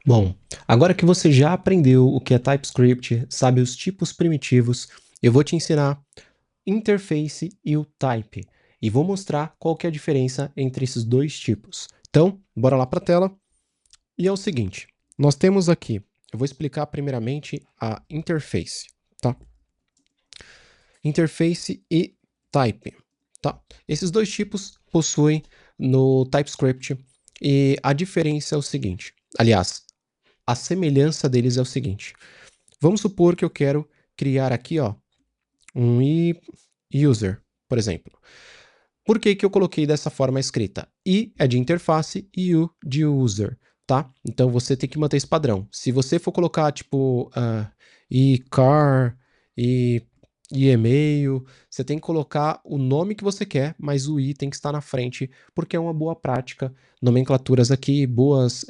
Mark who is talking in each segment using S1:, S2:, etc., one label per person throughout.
S1: Bom, agora que você já aprendeu o que é TypeScript, sabe os tipos primitivos, eu vou te ensinar interface e o type. E vou mostrar qual que é a diferença entre esses dois tipos. Então, bora lá para a tela. E é o seguinte, nós temos aqui, eu vou explicar primeiramente a interface, tá? Interface e type, tá? Esses dois tipos possuem no TypeScript e a diferença é o seguinte, aliás, a semelhança deles é o seguinte. Vamos supor que eu quero criar aqui, ó, um user, por exemplo. Por que que eu coloquei dessa forma escrita? I é de interface e U de user, tá? Então você tem que manter esse padrão. Se você for colocar tipo car e e-mail, você tem que colocar o nome que você quer, mas o i tem que estar na frente, porque é uma boa prática. Nomenclaturas aqui, boas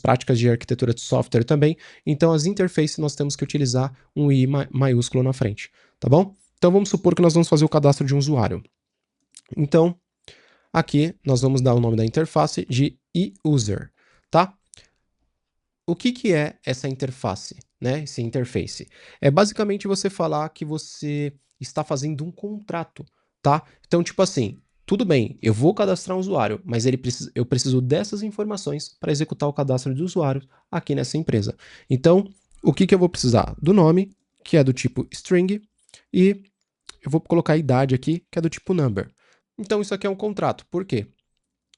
S1: práticas de arquitetura de software também. Então as interfaces nós temos que utilizar um i maiúsculo na frente, tá bom? Então vamos supor que nós vamos fazer o cadastro de um usuário. Então, aqui nós vamos dar o nome da interface de e-user, tá? O que que é essa interface, né? Esse interface? É basicamente você falar que você está fazendo um contrato, tá? Então, tipo assim, tudo bem, eu vou cadastrar um usuário, mas eu preciso dessas informações para executar o cadastro de usuários aqui nessa empresa. Então, o que que eu vou precisar? Do nome, que é do tipo string, e eu vou colocar a idade aqui, que é do tipo number. Então isso aqui é um contrato. Por quê?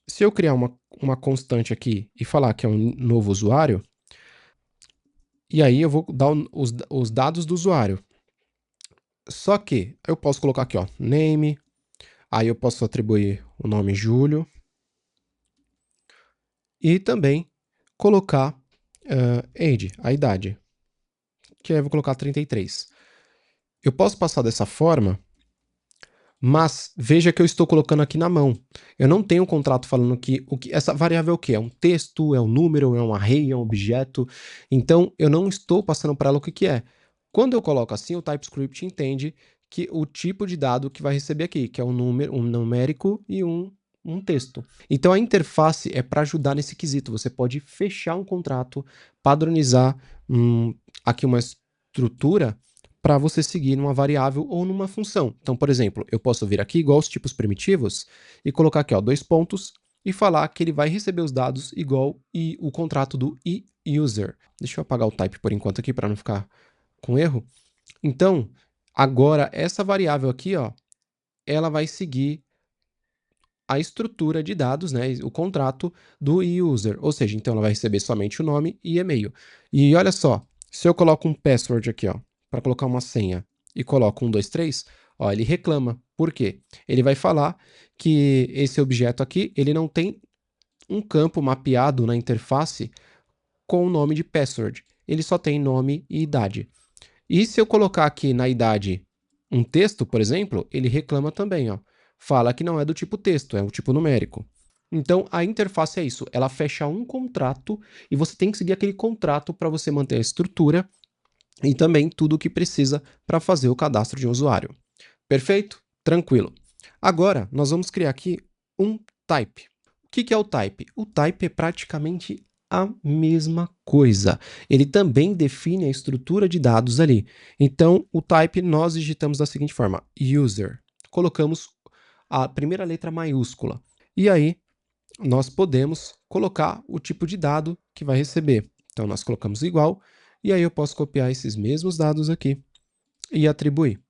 S1: Se eu criar uma constante aqui e falar que é um novo usuário, e aí eu vou dar os dados do usuário. Só que eu posso colocar aqui, ó, name, aí eu posso atribuir o nome Júlio e também colocar age, a idade, que aí eu vou colocar 33. Eu posso passar dessa forma. Mas veja que eu estou colocando aqui na mão. Eu não tenho um contrato falando que essa variável é o quê? É um texto, é um número, é um array, é um objeto. Então eu não estou passando para ela o que que é. Quando eu coloco assim, o TypeScript entende que o tipo de dado que vai receber aqui, que é um número, um numérico e um texto. Então a interface é para ajudar nesse quesito. Você pode fechar um contrato, padronizar aqui uma estrutura para você seguir numa variável ou numa função. Então, por exemplo, eu posso vir aqui igual os tipos primitivos e colocar aqui, ó, 2 pontos e falar que ele vai receber os dados igual e o contrato do e-user. Deixa eu apagar o type por enquanto aqui para não ficar com erro. Então, agora essa variável aqui, ó, ela vai seguir a estrutura de dados, né, o contrato do e-user, ou seja, então ela vai receber somente o nome e e-mail. E olha só, se eu coloco um password aqui, ó, para colocar uma senha e coloco 1, 2, 3, ó, ele reclama. Por quê? Ele vai falar que esse objeto aqui, ele não tem um campo mapeado na interface com o nome de password. Ele só tem nome e idade. E se eu colocar aqui na idade um texto, por exemplo, ele reclama também, ó. Fala que não é do tipo texto, é um tipo numérico. Então, a interface é isso, ela fecha um contrato e você tem que seguir aquele contrato para você manter a estrutura e também tudo o que precisa para fazer o cadastro de um usuário. Perfeito? Tranquilo. Agora, nós vamos criar aqui um type. O que é o type? O type é praticamente a mesma coisa. Ele também define a estrutura de dados ali. Então, o type nós digitamos da seguinte forma: user. Colocamos a primeira letra maiúscula. E aí, nós podemos colocar o tipo de dado que vai receber. Então, nós colocamos igual, e aí eu posso copiar esses mesmos dados aqui e atribuir,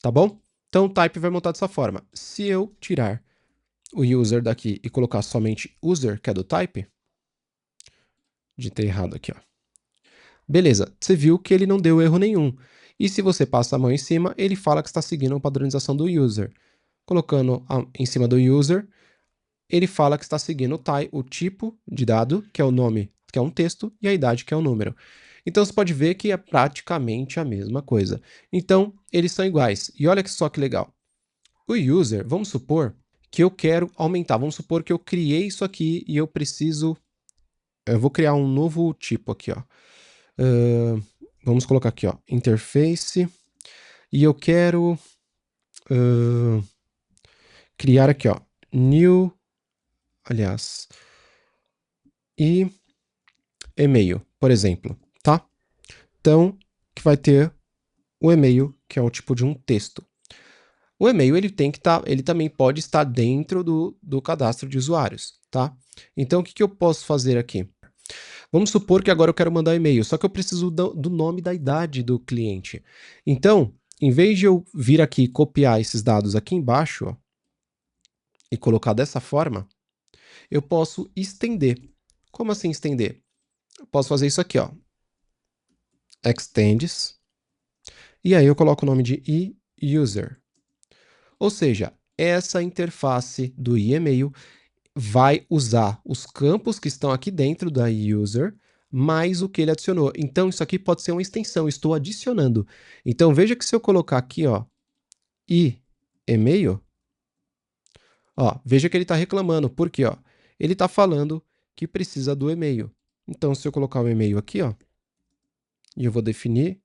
S1: tá bom? Então o type vai montar dessa forma. Se eu tirar o user daqui e colocar somente user, que é do type, digitei errado aqui, ó. Beleza, você viu que ele não deu erro nenhum. E se você passa a mão em cima, ele fala que está seguindo a padronização do user. Colocando em cima do user, ele fala que está seguindo o tipo de dado, que é o nome, que é um texto, e a idade, que é um número. Então você pode ver que é praticamente a mesma coisa. Então, eles são iguais. E olha só que legal. O user, vamos supor que eu quero aumentar. Vamos supor que eu criei isso aqui e eu preciso. Eu vou criar um novo tipo aqui, ó. Vamos colocar aqui, ó, interface. E eu quero criar aqui, ó, new. Aliás. E e-mail, por exemplo, tá? Então, que vai ter o e-mail, que é o tipo de um texto. O e-mail ele também pode estar dentro do cadastro de usuários, tá? Então, o que eu posso fazer aqui? Vamos supor que agora eu quero mandar e-mail, só que eu preciso do nome da idade do cliente. Então, em vez de eu vir aqui e copiar esses dados aqui embaixo, ó, e colocar dessa forma, eu posso estender. Como assim estender? Eu posso fazer isso aqui, ó. Extends. E aí eu coloco o nome de e-user. Ou seja, essa interface do e-mail vai usar os campos que estão aqui dentro da user, mais o que ele adicionou. Então, isso aqui pode ser uma extensão, estou adicionando. Então, veja que se eu colocar aqui, ó, e-mail, ó, veja que ele está reclamando. Por quê? Ó? Ele está falando que precisa do e-mail. Então, se eu colocar o e-mail aqui, ó, e eu vou definir...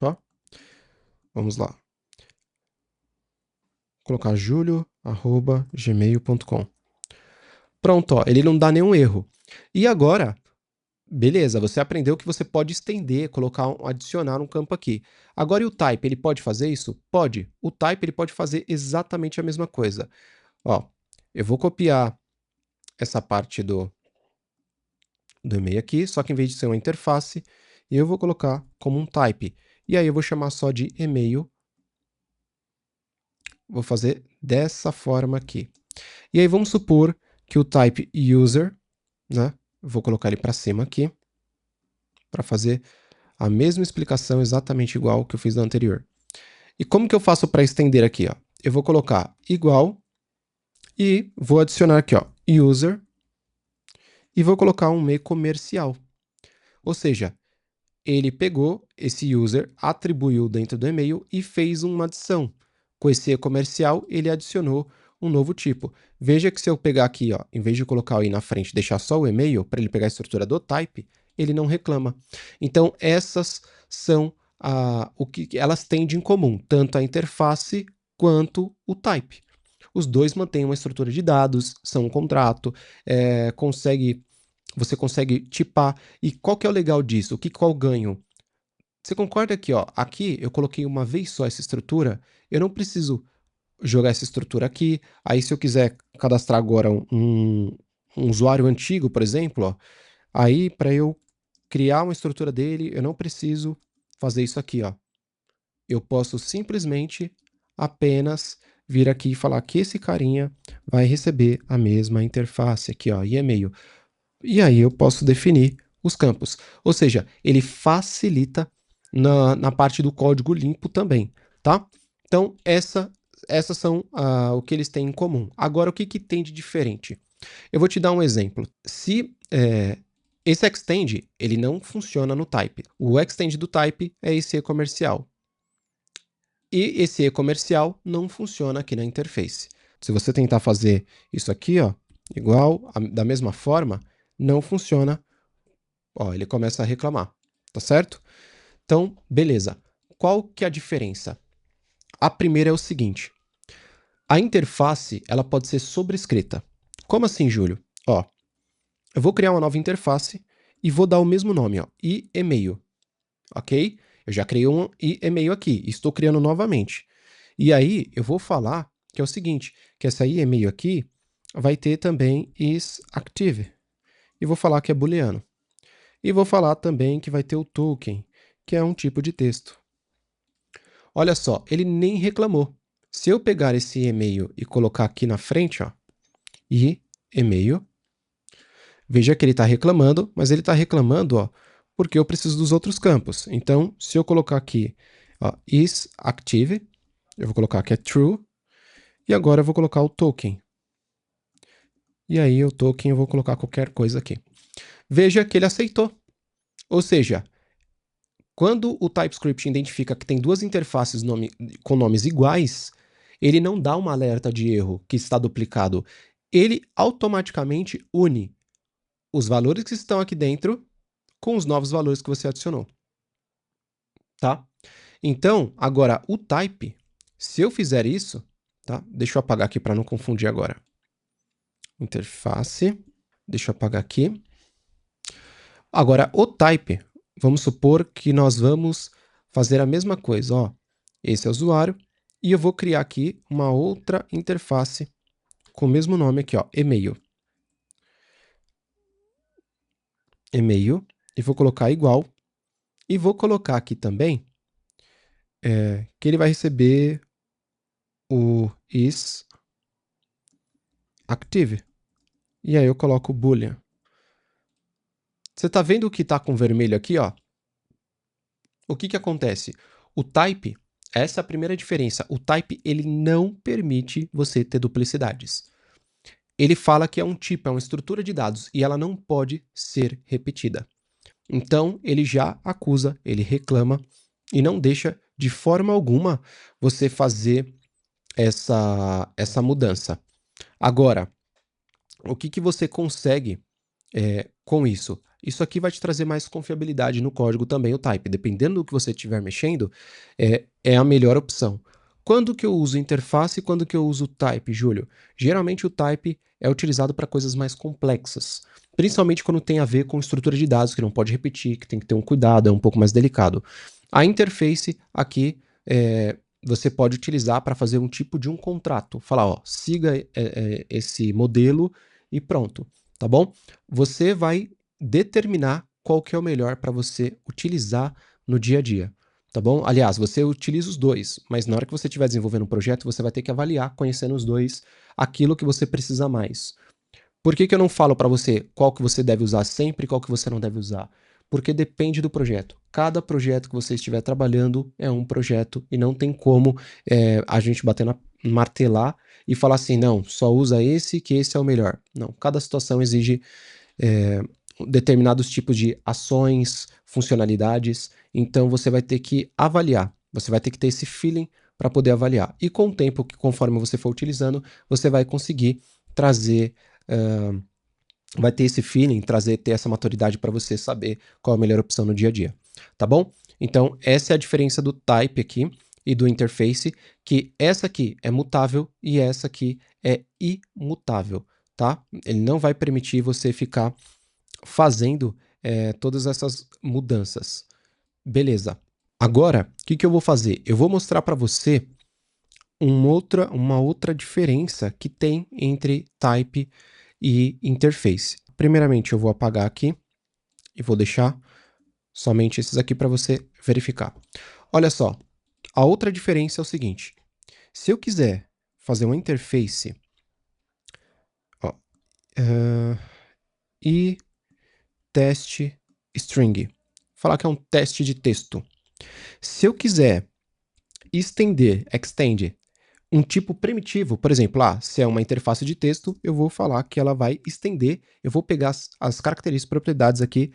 S1: ó, vamos lá. Vou colocar julio@gmail.com. Pronto, ó, ele não dá nenhum erro. E agora, beleza, você aprendeu que você pode estender, adicionar um campo aqui. Agora, e o type, ele pode fazer isso? Pode. O type, ele pode fazer exatamente a mesma coisa. Ó, eu vou copiar essa parte do e-mail aqui, só que em vez de ser uma interface, eu vou colocar como um type. E aí eu vou chamar só de e-mail. Vou fazer dessa forma aqui. E aí vamos supor que o type user, né? Vou colocar ele para cima aqui, para fazer a mesma explicação exatamente igual que eu fiz na anterior. E como que eu faço para estender aqui? Ó? Eu vou colocar igual e vou adicionar aqui, ó, user, e vou colocar um e comercial. Ou seja, ele pegou esse user, atribuiu dentro do e-mail e fez uma adição. Com esse e comercial, ele adicionou um novo tipo. Veja que se eu pegar aqui, ó, em vez de colocar o i na frente, deixar só o e-mail, para ele pegar a estrutura do type, ele não reclama. Então, essas são o que elas têm de em comum, tanto a interface quanto o type. Os dois mantêm uma estrutura de dados, são um contrato, você consegue tipar. E qual que é o legal disso? Qual o ganho? Você concorda que, ó, aqui eu coloquei uma vez só essa estrutura, eu não preciso jogar essa estrutura aqui, aí se eu quiser cadastrar agora um usuário antigo, por exemplo, ó, aí para eu criar uma estrutura dele, eu não preciso fazer isso aqui, ó. Eu posso simplesmente apenas vir aqui e falar que esse carinha vai receber a mesma interface aqui, ó, e e-mail. E aí eu posso definir os campos. Ou seja, ele facilita na parte do código limpo também, tá? Então, essas são o que eles têm em comum. Agora, o que tem de diferente? Eu vou te dar um exemplo. Se esse extend, ele não funciona no type. O extend do type é esse e-comercial. E esse e-comercial não funciona aqui na interface. Se você tentar fazer isso aqui, ó, igual, da mesma forma, não funciona. Ó, ele começa a reclamar, tá certo? Então, beleza. Qual que é a diferença? A primeira é o seguinte. A interface, ela pode ser sobrescrita. Como assim, Júlio? Ó, eu vou criar uma nova interface e vou dar o mesmo nome, ó, e-mail, ok? Eu já criei um e-mail aqui, estou criando novamente. E aí, eu vou falar que é o seguinte, que essa e-mail aqui vai ter também isActive. E vou falar que é booleano. E vou falar também que vai ter o token, que é um tipo de texto. Olha só, ele nem reclamou. Se eu pegar esse e-mail e colocar aqui na frente, ó, e e-mail, veja que ele está reclamando, mas ele está reclamando, ó, porque eu preciso dos outros campos. Então, se eu colocar aqui, ó, isActive, eu vou colocar que é true, e agora eu vou colocar o token. E aí o token eu vou colocar qualquer coisa aqui. Veja que ele aceitou. Ou seja, quando o TypeScript identifica que tem duas interfaces com nomes iguais, ele não dá uma alerta de erro que está duplicado. Ele automaticamente une os valores que estão aqui dentro com os novos valores que você adicionou. Tá? Então, agora, o type, se eu fizer isso, tá? Deixa eu apagar aqui para não confundir agora. Interface. Deixa eu apagar aqui. Agora, o type, vamos supor que nós vamos fazer a mesma coisa, ó. Esse é o usuário, e eu vou criar aqui uma outra interface com o mesmo nome aqui, ó, e-mail. E-mail, e vou colocar igual, e vou colocar aqui também que ele vai receber o is active. E aí eu coloco boolean. Você tá vendo o que tá com vermelho aqui, ó? O que que acontece? O type, essa é a primeira diferença. O type, ele não permite você ter duplicidades. Ele fala que é um tipo, é uma estrutura de dados e ela não pode ser repetida. Então, ele já acusa, ele reclama e não deixa de forma alguma você fazer essa mudança. Agora, o que que você consegue com isso? Isso aqui vai te trazer mais confiabilidade no código também, o type. Dependendo do que você estiver mexendo, é a melhor opção. Quando que eu uso interface e quando que eu uso type, Júlio? Geralmente o type é utilizado para coisas mais complexas, principalmente quando tem a ver com estrutura de dados que não pode repetir, que tem que ter um cuidado, é um pouco mais delicado. A interface aqui você pode utilizar para fazer um tipo de um contrato. Falar, ó, siga esse modelo e pronto, tá bom? Você vai determinar qual que é o melhor para você utilizar no dia a dia, tá bom? Aliás, você utiliza os dois, mas na hora que você estiver desenvolvendo um projeto, você vai ter que avaliar, conhecendo os dois, aquilo que você precisa mais. Por que que eu não falo para você qual que você deve usar sempre e qual que você não deve usar? Porque depende do projeto. Cada projeto que você estiver trabalhando é um projeto e não tem como a gente martelar e falar assim, não, só usa esse que esse é o melhor. Não, cada situação exige determinados tipos de ações, funcionalidades, então você vai ter que avaliar, você vai ter que ter esse feeling para poder avaliar. E com o tempo, conforme você for utilizando, você vai conseguir trazer, vai ter esse feeling, ter essa maturidade para você saber qual é a melhor opção no dia a dia, tá bom? Então, essa é a diferença do type aqui e do interface, que essa aqui é mutável e essa aqui é imutável, tá? Ele não vai permitir você ficar fazendo todas essas mudanças. Beleza. Agora, o que que eu vou fazer? Eu vou mostrar para você uma outra diferença que tem entre type e interface. Primeiramente, eu vou apagar aqui e vou deixar somente esses aqui para você verificar. Olha só, a outra diferença é o seguinte. Se eu quiser fazer uma interface, ó, e teste string, falar que é um teste de texto. Se eu quiser extend, um tipo primitivo, por exemplo, se é uma interface de texto, eu vou falar que ela vai estender, eu vou pegar as características, propriedades aqui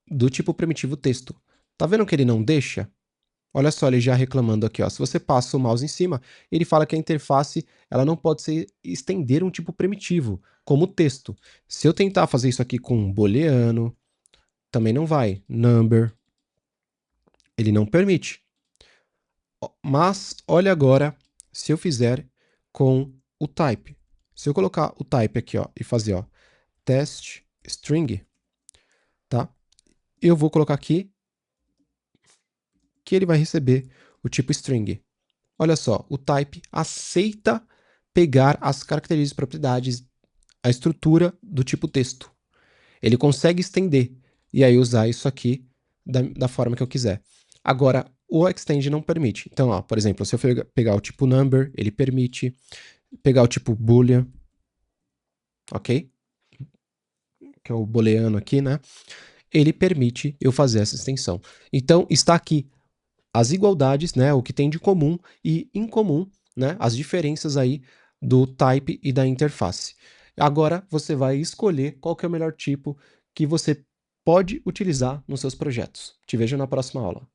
S1: do tipo primitivo texto. Tá vendo que ele não deixa? Olha só, ele já reclamando aqui, ó. Se você passa o mouse em cima, ele fala que a interface ela não pode estender um tipo primitivo, como texto. Se eu tentar fazer isso aqui com booleano, também não vai. Number, ele não permite. Mas olha agora se eu fizer com o type. Se eu colocar o type aqui, ó, e fazer, ó, test string, tá? Eu vou colocar aqui que ele vai receber o tipo string. Olha só, o type aceita pegar as características, propriedades, a estrutura do tipo texto. Ele consegue estender e aí usar isso aqui da forma que eu quiser. Agora, o extend não permite. Então, ó, por exemplo, se eu pegar o tipo number, ele permite pegar o tipo boolean, ok? Que é o booleano aqui, né? Ele permite eu fazer essa extensão. Então, está aqui as igualdades, né? O que tem de comum e incomum, né? As diferenças aí do type e da interface. Agora, você vai escolher qual que é o melhor tipo que você pode utilizar nos seus projetos. Te vejo na próxima aula.